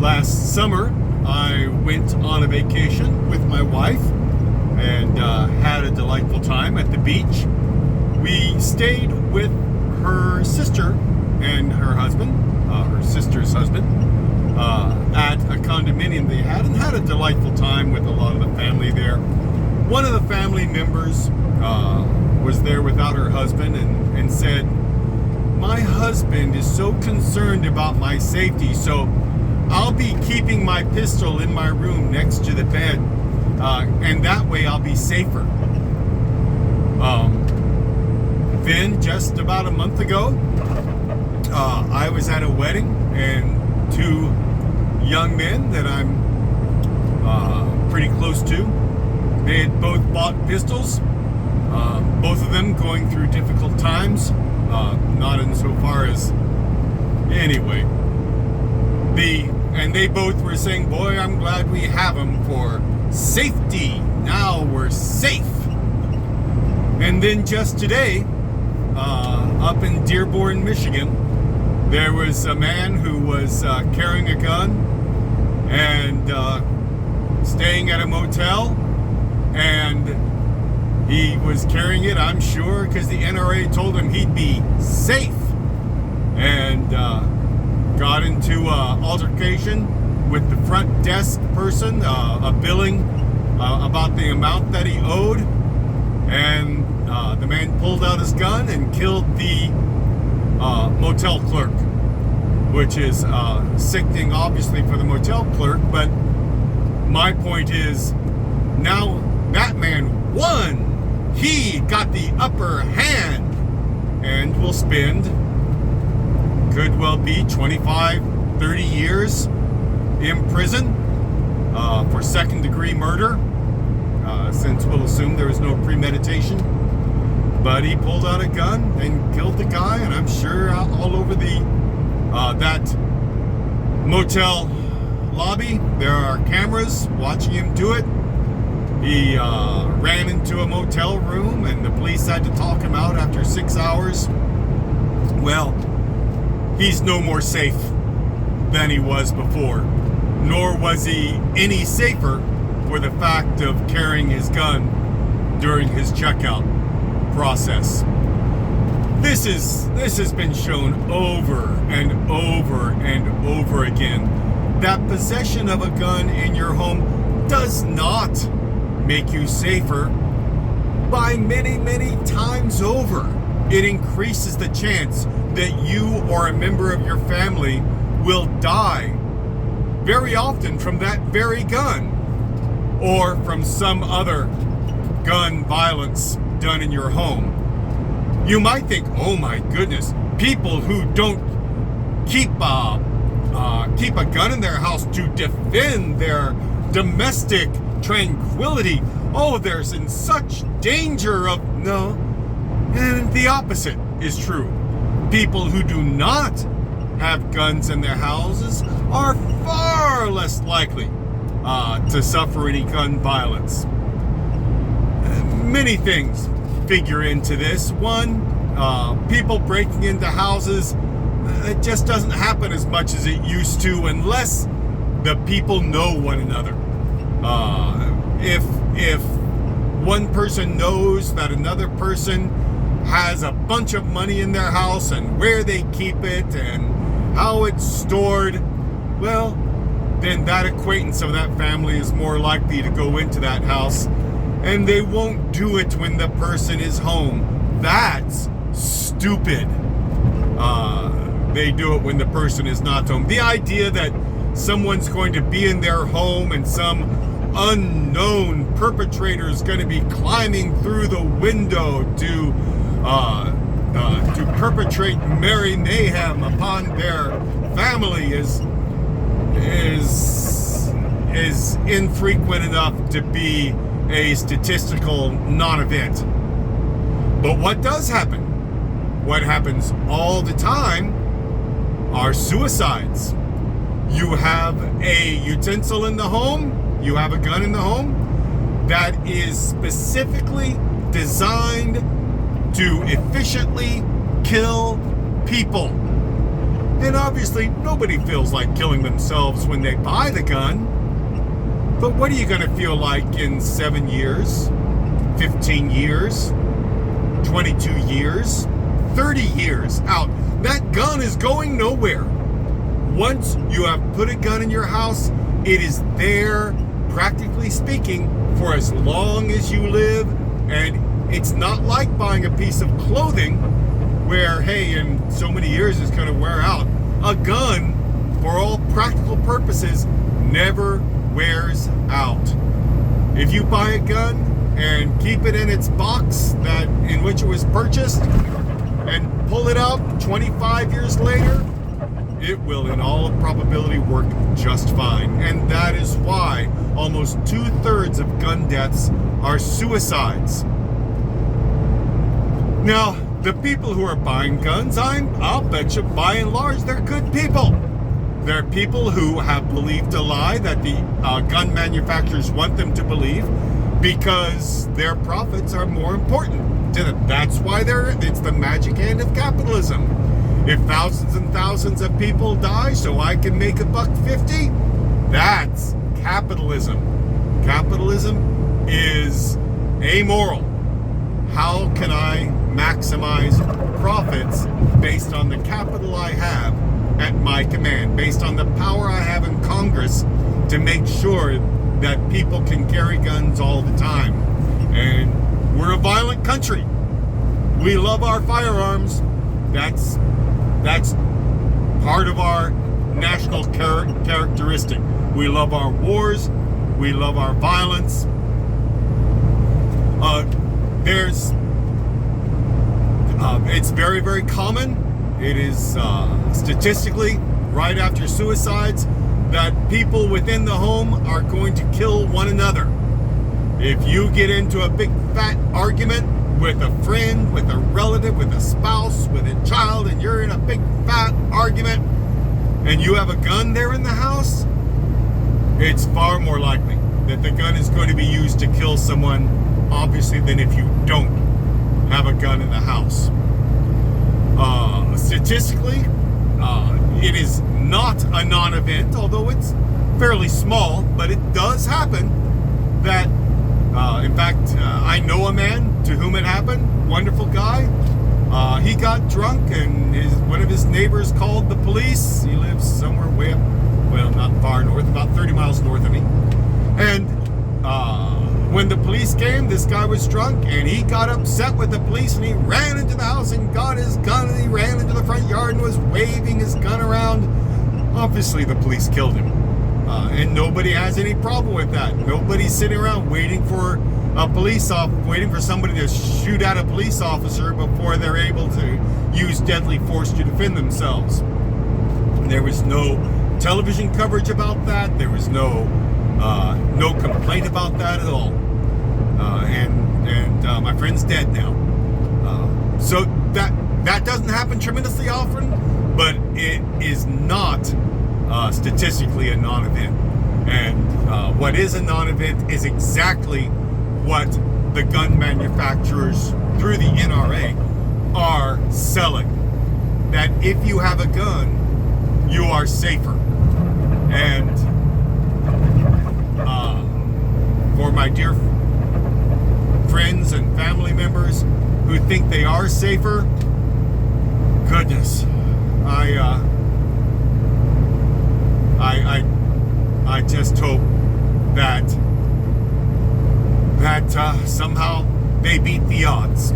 Last summer, I went on a vacation with my wife and had a delightful time at the beach. We stayed with her sister and her husband, her sister's husband, at a condominium they had, and had a delightful time with a lot of the family there. One of the family members was there without her husband and said, "My husband is so concerned about my safety, so I'll be keeping my pistol in my room next to the bed, and that way I'll be safer." Then, just about a month ago, I was at a wedding, and two young men that I'm pretty close to, they had both bought pistols, both of them going through difficult times, not insofar as, anyway, and they both were saying, "Boy, I'm glad we have them for safety. Now we're safe." And then just today, up in Dearborn, Michigan, there was a man who was carrying a gun and staying at a motel, and he was carrying it, I'm sure, because the NRA told him he'd be safe, and got into altercation with the front desk person, a billing about the amount that he owed, and the man pulled out his gun and killed the motel clerk, which is sickening, obviously, for the motel clerk. But my point is, now that man won. He got the upper hand and will spend, could well be 25, 30 years in prison for second-degree murder, since we'll assume there was no premeditation. But he pulled out a gun and killed the guy, and I'm sure all over the that motel lobby there are cameras watching him do it. He ran into a motel room, and the police had to talk him out after 6 hours. Well, he's no more safe than he was before, nor was he any safer for the fact of carrying his gun during his checkout process. This has been shown over and over and over again, that possession of a gun in your home does not make you safer. By many, many times over, it increases the chance that you or a member of your family will die, very often from that very gun, or from some other gun violence done in your home. You might think, oh my goodness, people who don't keep a gun in their house to defend their domestic tranquility, oh, they're in such danger of... No, and the opposite is true. People who do not have guns in their houses are far less likely to suffer any gun violence. Many things figure into this. One, people breaking into houses, it just doesn't happen as much as it used to unless the people know one another. If one person knows that another person has a bunch of money in their house and where they keep it and how it's stored, well, then that acquaintance of that family is more likely to go into that house, and they won't do it when the person is home. That's stupid. They do it when the person is not home. The idea that someone's going to be in their home and some unknown perpetrator is going to be climbing through the window to perpetrate merry mayhem upon their family is infrequent enough to be a statistical non-event. But what does happen? What happens all the time are suicides. You have a utensil in the home, you have a gun in the home that is specifically designed to efficiently kill people. And obviously, nobody feels like killing themselves when they buy the gun. But what are you going to feel like in 7 years, 15 years, 22 years, 30 years out? That gun is going nowhere. Once you have put a gun in your house, it is there, practically speaking, for as long as you live. And it's not like buying a piece of clothing where, hey, in so many years it's going to wear out. A gun, for all practical purposes, never wears out. If you buy a gun and keep it in its box in which it was purchased and pull it out 25 years later, it will in all probability work just fine. And that is why almost 2/3 of gun deaths are suicides. Now, the people who are buying guns, I'll bet you by and large they're good people. They're people who have believed a lie that the gun manufacturers want them to believe because their profits are more important to them. That's why it's the magic hand of capitalism. If thousands and thousands of people die so I can make $1.50, that's capitalism. Capitalism is amoral. How can I maximize profits based on the capital I have at my command, based on the power I have in Congress to make sure that people can carry guns all the time? And we're a violent country. We love our firearms. That's part of our national characteristic. We love our wars. We love our violence. It's very, very common. It is statistically right after suicides that people within the home are going to kill one another. If you get into a big fat argument with a friend, with a relative, with a spouse, with a child, and you're in a big fat argument and you have a gun there in the house, it's far more likely that the gun is going to be used to kill someone, obviously, than if you don't have a gun in the house. Statistically, it is not a non-event, although it's fairly small, but it does happen that, in fact, I know a man to whom it happened, wonderful guy. He got drunk and one of his neighbors called the police. He lives somewhere way up, well, not far north, about 30 miles north of me. And when the police came, this guy was drunk and he got upset with the police and he ran into the house and got his gun and he ran into the front yard and was waving his gun around. Obviously, the police killed him. And nobody has any problem with that. Nobody's sitting around waiting for waiting for somebody to shoot at a police officer before they're able to use deadly force to defend themselves. There was no television coverage about that. There was no complaint about that at all. And my friend's dead now. So that doesn't happen tremendously often, but it is not statistically a non-event. And what is a non-event is exactly what the gun manufacturers through the NRA are selling. That if you have a gun, you are safer. And for my dear friends and family members who think they are safer, goodness, I just hope that somehow they beat the odds.